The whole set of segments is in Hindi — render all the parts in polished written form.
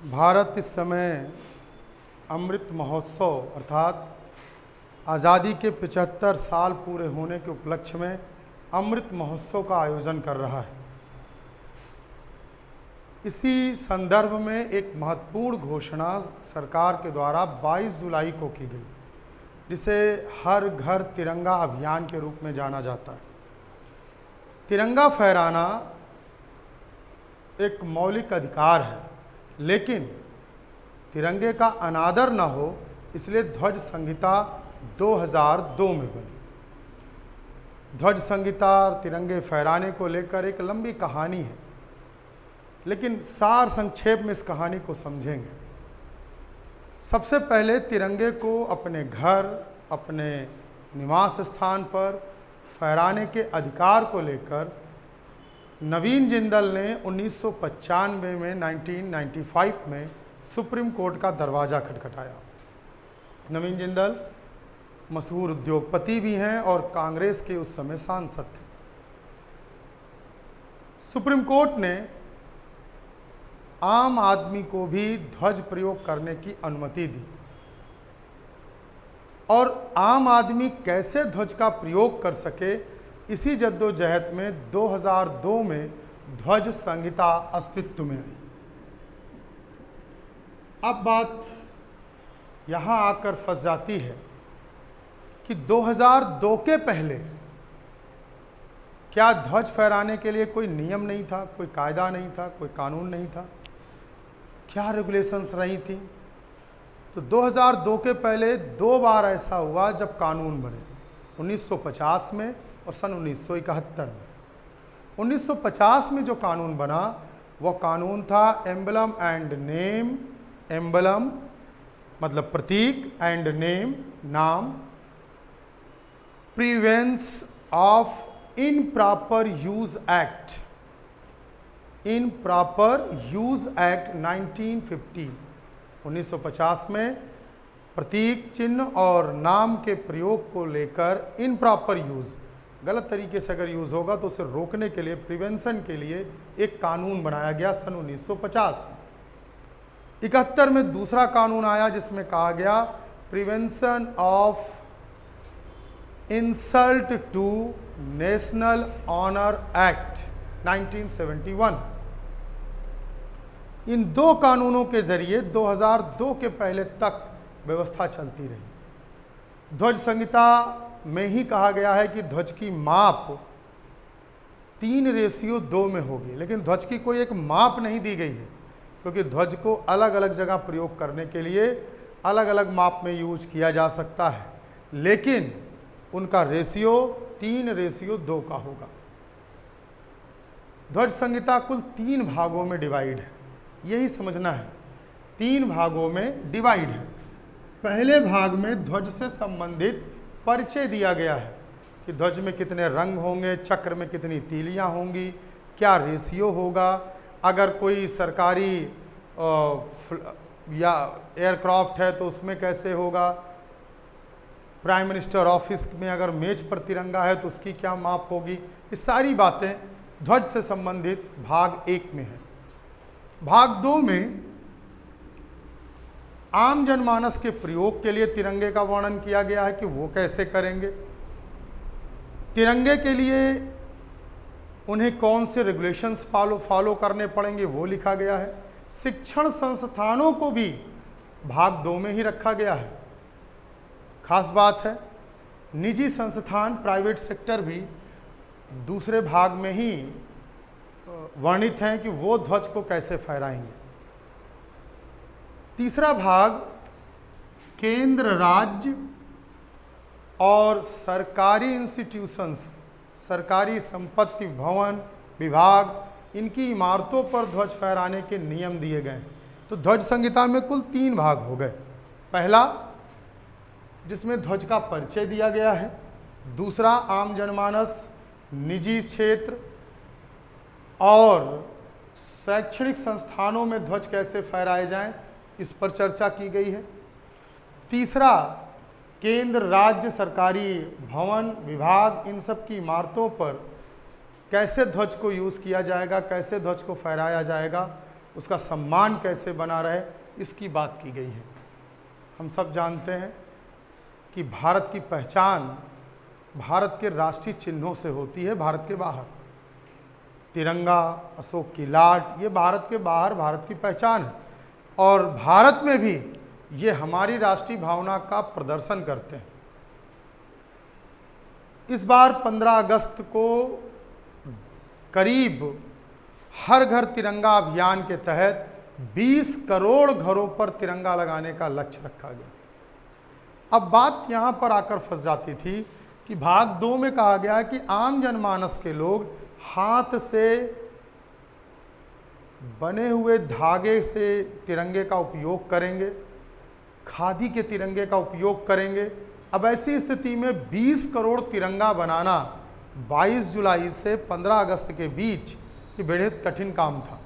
भारत इस समय अमृत महोत्सव अर्थात आज़ादी के 75 साल पूरे होने के उपलक्ष्य में अमृत महोत्सव का आयोजन कर रहा है। इसी संदर्भ में एक महत्वपूर्ण घोषणा सरकार के द्वारा 22 जुलाई को की गई, जिसे हर घर तिरंगा अभियान के रूप में जाना जाता है। तिरंगा फहराना एक मौलिक अधिकार है, लेकिन तिरंगे का अनादर न हो, इसलिए ध्वज संहिता 2002 में बनी। ध्वज संहिता और तिरंगे फहराने को लेकर एक लंबी कहानी है, लेकिन सार संक्षेप में इस कहानी को समझेंगे। सबसे पहले तिरंगे को अपने घर, अपने निवास स्थान पर फहराने के अधिकार को लेकर नवीन जिंदल ने 1995 में 1995 में सुप्रीम कोर्ट का दरवाज़ा खटखटाया। नवीन जिंदल मशहूर उद्योगपति भी हैं और कांग्रेस के उस समय सांसद थे। सुप्रीम कोर्ट ने आम आदमी को भी ध्वज प्रयोग करने की अनुमति दी, और आम आदमी कैसे ध्वज का प्रयोग कर सके, इसी जद्दोजहद में 2002 में ध्वज संहिता अस्तित्व में आई। अब बात यहाँ आकर फंस जाती है कि 2002 के पहले क्या ध्वज फहराने के लिए कोई नियम नहीं था, कोई कायदा नहीं था, कोई कानून नहीं था? क्या रेगुलेशंस रही थी? तो 2002 के पहले 2 बार ऐसा हुआ जब कानून बने, 1950 में और सन 1971 में। 1950 में जो कानून बना वह कानून था एम्बलम एंड नेम, एम्बलम मतलब प्रतीक, एंड नेम नाम, prevention of improper use act, improper use act 1950। 1950 में प्रतीक, चिन्ह और नाम के प्रयोग को लेकर इनप्रॉपर यूज, गलत तरीके से अगर यूज होगा तो उसे रोकने के लिए, प्रिवेंशन के लिए एक कानून बनाया गया सन 1950 में। 71 में दूसरा कानून आया जिसमें कहा गया prevention of insult to national honour act 1971। इन 2 कानूनों के जरिए 2002 के पहले तक व्यवस्था चलती रही। ध्वज संहिता में ही कहा गया है कि ध्वज की माप 3:2 में होगी, लेकिन ध्वज की कोई एक माप नहीं दी गई है, क्योंकि ध्वज को अलग अलग जगह प्रयोग करने के लिए अलग अलग माप में यूज किया जा सकता है, लेकिन उनका रेशियो 3:2 का होगा। ध्वज संहिता कुल 3 भागों में डिवाइड है, यही समझना है। 3 भागों में डिवाइड है। पहले भाग में ध्वज से संबंधित परिचय दिया गया है कि ध्वज में कितने रंग होंगे, चक्र में कितनी तीलियां होंगी, क्या रेशियो होगा, अगर कोई सरकारी या एयरक्राफ्ट है तो उसमें कैसे होगा, प्राइम मिनिस्टर ऑफिस में अगर मेज पर तिरंगा है तो उसकी क्या माप होगी। ये सारी बातें ध्वज से संबंधित भाग 1 में है। भाग 2 में आम जनमानस के प्रयोग के लिए तिरंगे का वर्णन किया गया है कि वो कैसे करेंगे, तिरंगे के लिए उन्हें कौन से रेगुलेशंस फॉलो करने पड़ेंगे वो लिखा गया है। शिक्षण संस्थानों को भी भाग 2 में ही रखा गया है। खास बात है, निजी संस्थान, प्राइवेट सेक्टर भी दूसरे भाग में ही वर्णित हैं कि वो ध्वज को कैसे फहराएंगे। तीसरा भाग केंद्र, राज्य और सरकारी इंस्टीट्यूशंस, सरकारी संपत्ति, भवन, विभाग, इनकी इमारतों पर ध्वज फहराने के नियम दिए गए। तो ध्वज संहिता में कुल 3 भाग हो गए। पहला जिसमें ध्वज का परिचय दिया गया है, दूसरा आम जनमानस, निजी क्षेत्र और शैक्षणिक संस्थानों में ध्वज कैसे फहराए जाएं, इस पर चर्चा की गई है। तीसरा केंद्र, राज्य, सरकारी भवन, विभाग, इन सब की इमारतों पर कैसे ध्वज को यूज़ किया जाएगा, कैसे ध्वज को फहराया जाएगा, उसका सम्मान कैसे बना रहे, इसकी बात की गई है। हम सब जानते हैं कि भारत की पहचान भारत के राष्ट्रीय चिन्हों से होती है। भारत के बाहर तिरंगा, अशोक की लाट, ये भारत के बाहर भारत की पहचान है, और भारत में भी ये हमारी राष्ट्रीय भावना का प्रदर्शन करते हैं। इस बार 15 अगस्त को करीब हर घर तिरंगा अभियान के तहत 20 करोड़ घरों पर तिरंगा लगाने का लक्ष्य रखा गया। अब बात यहाँ पर आकर फंस जाती थी कि भाग 2 में कहा गया कि आम जनमानस के लोग हाथ से बने हुए धागे से तिरंगे का उपयोग करेंगे, खादी के तिरंगे का उपयोग करेंगे। अब ऐसी स्थिति में 20 करोड़ तिरंगा बनाना 22 जुलाई से 15 अगस्त के बीच ये बेहद कठिन काम था।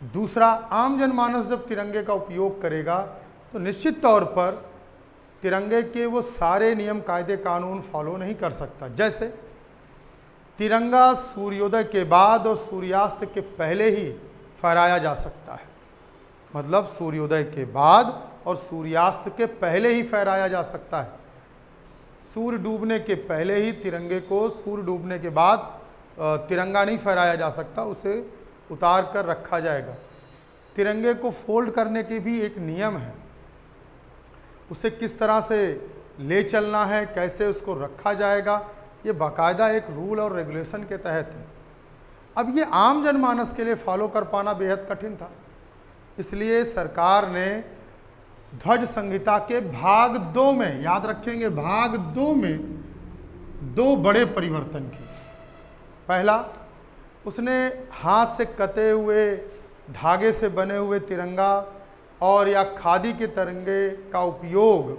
दूसरा, आम जनमानस जब तिरंगे का उपयोग करेगा तो निश्चित तौर पर तिरंगे के वो सारे नियम, कायदे, कानून फॉलो नहीं कर सकता। जैसे तिरंगा सूर्योदय के बाद और सूर्यास्त के पहले ही फहराया जा सकता है, मतलब सूर्योदय के बाद और सूर्यास्त के पहले ही फहराया जा सकता है। सूर्य डूबने के पहले ही तिरंगे को, सूर्य डूबने के बाद तिरंगा नहीं फहराया जा सकता, उसे उतार कर रखा जाएगा। तिरंगे को फोल्ड करने के भी एक नियम है, उसे किस तरह से ले चलना है, कैसे उसको रखा जाएगा, ये बाकायदा एक रूल और रेगुलेशन के तहत है। अब ये आम जनमानस के लिए फॉलो कर पाना बेहद कठिन था, इसलिए सरकार ने ध्वज संहिता के भाग 2 में, याद रखेंगे भाग 2 में 2 बड़े परिवर्तन किए। पहला, उसने हाथ से कते हुए धागे से बने हुए तिरंगा और या खादी के तिरंगे का उपयोग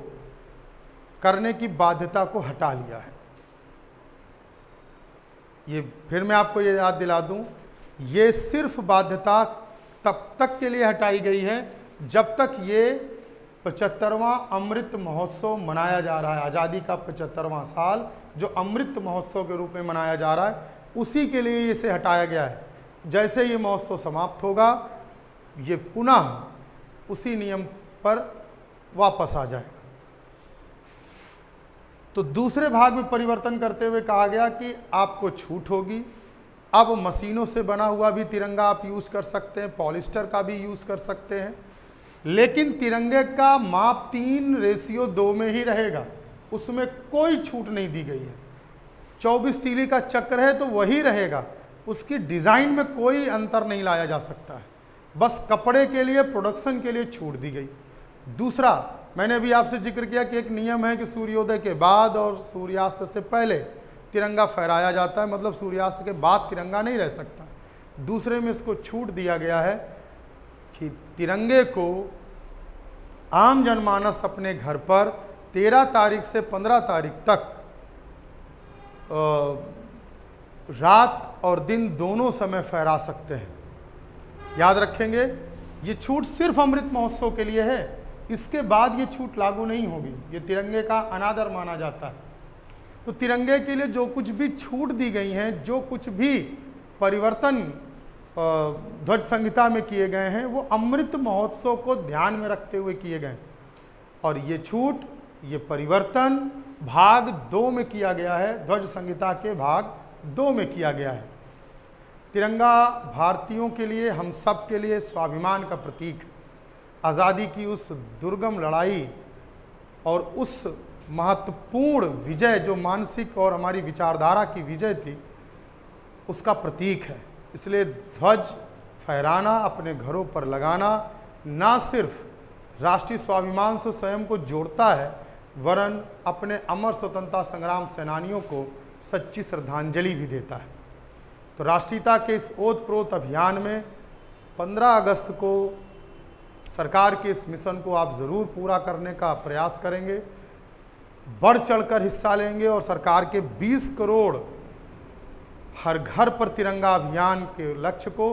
करने की बाध्यता को हटा लिया है। ये फिर मैं आपको ये याद दिला दूं, ये सिर्फ बाध्यता तब तक के लिए हटाई गई है जब तक ये 75वां अमृत महोत्सव मनाया जा रहा है। आज़ादी का 75वां साल जो अमृत महोत्सव के रूप में मनाया जा रहा है, उसी के लिए इसे हटाया गया है। जैसे ये महोत्सव समाप्त होगा, ये पुनः उसी नियम पर वापस आ जाएगा। तो दूसरे भाग में परिवर्तन करते हुए कहा गया कि आपको छूट होगी, अब मशीनों से बना हुआ भी तिरंगा आप यूज़ कर सकते हैं, पॉलिस्टर का भी यूज़ कर सकते हैं, लेकिन तिरंगे का माप 3:2 में ही रहेगा, उसमें कोई छूट नहीं दी गई है। 24 तीली का चक्र है तो वही रहेगा, उसकी डिज़ाइन में कोई अंतर नहीं लाया जा सकता है, बस कपड़े के लिए, प्रोडक्शन के लिए छूट दी गई। दूसरा, मैंने भी आपसे जिक्र किया कि एक नियम है कि सूर्योदय के बाद और सूर्यास्त से पहले तिरंगा फहराया जाता है, मतलब सूर्यास्त के बाद तिरंगा नहीं रह सकता। दूसरे में इसको छूट दिया गया है कि तिरंगे को आम जनमानस अपने घर पर 13 तारीख से 15 तारीख तक रात और दिन दोनों समय फहरा सकते हैं। याद रखेंगे, ये छूट सिर्फ अमृत महोत्सव के लिए है, इसके बाद ये छूट लागू नहीं होगी, ये तिरंगे का अनादर माना जाता है। तो तिरंगे के लिए जो कुछ भी छूट दी गई हैं, जो कुछ भी परिवर्तन ध्वज संहिता में किए गए हैं, वो अमृत महोत्सव को ध्यान में रखते हुए किए गए, और ये छूट, ये परिवर्तन भाग 2 में किया गया है, ध्वज संहिता के भाग 2 में किया गया है। तिरंगा भारतीयों के लिए, हम सब के लिए स्वाभिमान का प्रतीक है। आज़ादी की उस दुर्गम लड़ाई और उस महत्वपूर्ण विजय जो मानसिक और हमारी विचारधारा की विजय थी, उसका प्रतीक है। इसलिए ध्वज फहराना, अपने घरों पर लगाना, ना सिर्फ राष्ट्रीय स्वाभिमान से स्वयं को जोड़ता है, वरन अपने अमर स्वतंत्रता संग्राम सेनानियों को सच्ची श्रद्धांजलि भी देता है। तो राष्ट्रीयता के इस ओतप्रोत अभियान में 15 अगस्त को सरकार के इस मिशन को आप ज़रूर पूरा करने का प्रयास करेंगे, बढ़ चढ़कर हिस्सा लेंगे और सरकार के 20 करोड़ हर घर पर तिरंगा अभियान के लक्ष्य को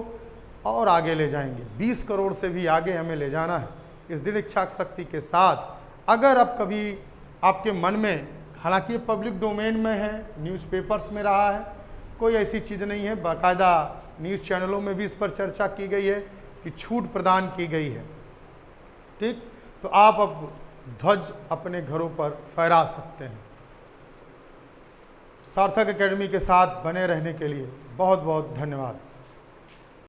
और आगे ले जाएंगे। 20 करोड़ से भी आगे हमें ले जाना है। इस दृढ़ इच्छा शक्ति के साथ अगर अब कभी आपके मन में, हालांकि ये पब्लिक डोमेन में है, न्यूज़पेपर्स में रहा है, कोई ऐसी चीज़ नहीं है, बाकायदा न्यूज़ चैनलों में भी इस पर चर्चा की गई है कि छूट प्रदान की गई है। ठीक, तो आप अब ध्वज अपने घरों पर फहरा सकते हैं। सार्थक एकेडमी के साथ बने रहने के लिए बहुत बहुत धन्यवाद।